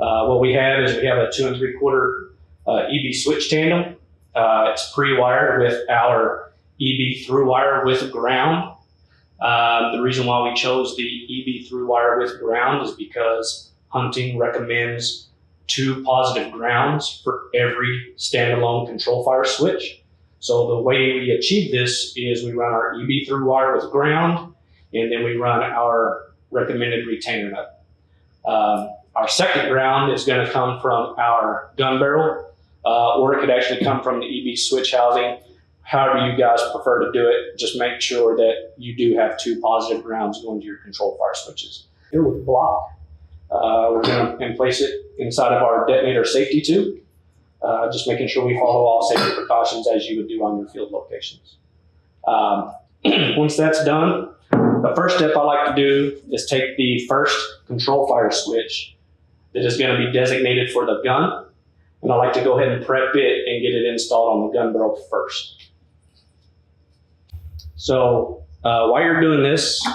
What we have is we have a 2 3/4 EB switch tandem. It's pre-wired with our EB through wire with ground. The reason why we chose the EB through wire with ground is because hunting recommends 2 positive grounds for every standalone ControlFire switch. So the way we achieve this is we run our EB through wire with ground, and then we run our recommended retainer nut. Our second ground is going to come from our gun barrel, or it could actually come from the EB switch housing. However you guys prefer to do it, just make sure that you do have 2 positive grounds going to your ControlFire switches. Here with block, we're going to place it inside of our detonator safety tube, just making sure we follow all safety precautions as you would do on your field locations. Once that's done, the first step I like to do is take the first ControlFire switch that is going to be designated for the gun, and I like to go ahead and prep it and get it installed on the gun barrel first. So while you're doing this,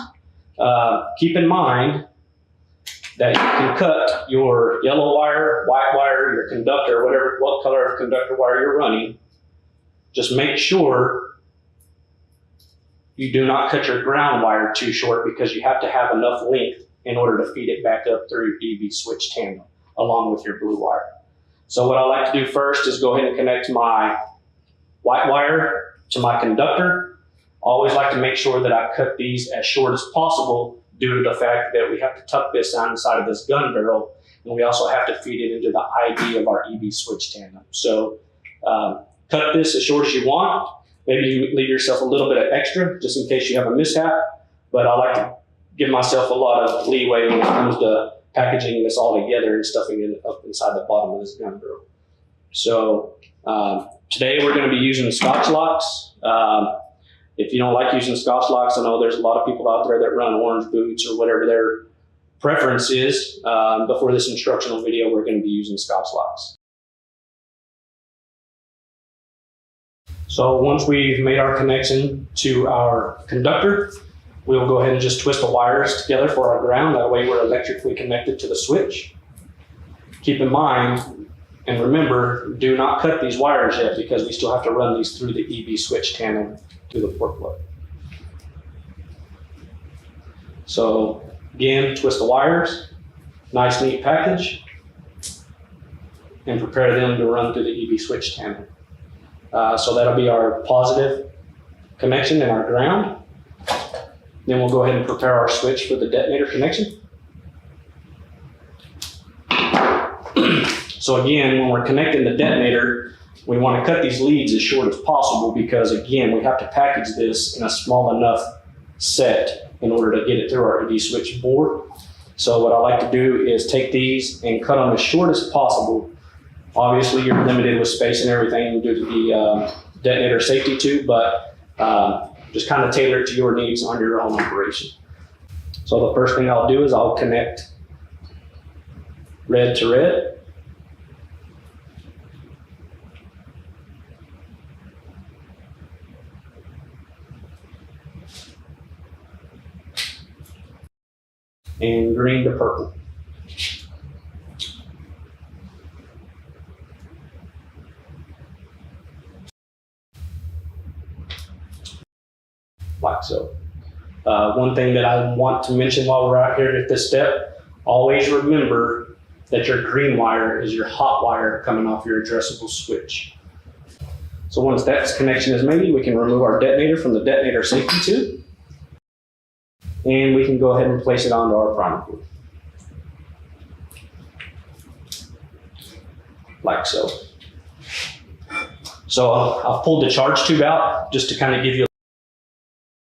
keep in mind that you can cut your yellow wire, white wire, your conductor, what color of conductor wire you're running. Just make sure you do not cut your ground wire too short, because you have to have enough length in order to feed it back up through your EB switch tandem along with your blue wire. So what I like to do first is go ahead and connect my white wire to my conductor. I always like to make sure that I cut these as short as possible, due to the fact that we have to tuck this inside of this gun barrel, and we also have to feed it into the ID of our EB switch tandem. So cut this as short as you want. Maybe you leave yourself a little bit of extra just in case you have a mishap, but I like to give myself a lot of leeway when it comes to packaging this all together and stuffing it up inside the bottom of this gun barrel. So today we're going to be using Scotch locks. If you don't like using Scotch locks, I know there's a lot of people out there that run orange boots or whatever their preference is. But for this instructional video, we're going to be using Scotch locks. So once we've made our connection to our conductor, we'll go ahead and just twist the wires together for our ground. That way we're electrically connected to the switch. Keep in mind and remember, do not cut these wires yet, because we still have to run these through the EB switch tandem to the port plug. So again, twist the wires, nice neat package, and prepare them to run through the EB switch tandem. So that'll be our positive connection and our ground. Then we'll go ahead and prepare our switch for the detonator connection. So again, when we're connecting the detonator, we want to cut these leads as short as possible, because again, we have to package this in a small enough set in order to get it through our EB switch board. So what I like to do is take these and cut them as short as possible. Obviously, you're limited with space and everything due to the detonator safety tube, but just kind of tailor it to your needs on your own operation. So the first thing I'll do is I'll connect red to red. And green to purple. Like so. One thing that I want to mention while we're out here at this step, always remember that your green wire is your hot wire coming off your addressable switch. So once that connection is made, we can remove our detonator from the detonator safety tube, and we can go ahead and place it onto our primer cord. Like so. So I've pulled the charge tube out just to kind of give you a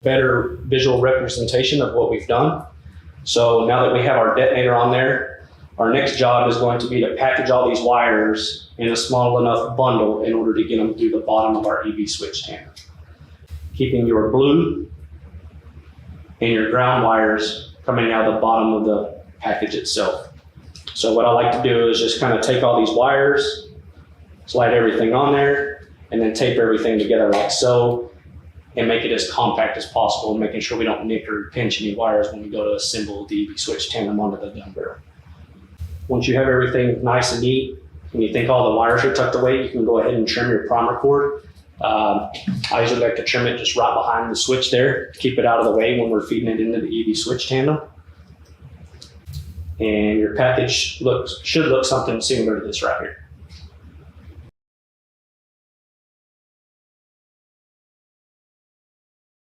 better visual representation of what we've done. So now that we have our detonator on there, our next job is going to be to package all these wires in a small enough bundle in order to get them through the bottom of our EB switch tandem. Keeping your blue and your ground wires coming out of the bottom of the package itself. So what I like to do is just kind of take all these wires, slide everything on there, and then tape everything together like so, and make it as compact as possible, making sure we don't nick or pinch any wires when we go to assemble the EB switch tandem onto the gun barrel. Once you have everything nice and neat, and you think all the wires are tucked away, you can go ahead and trim your primer cord. I usually like to trim it just right behind the switch there, keep it out of the way when we're feeding it into the EV switch tandem. And your package should look something similar to this right here.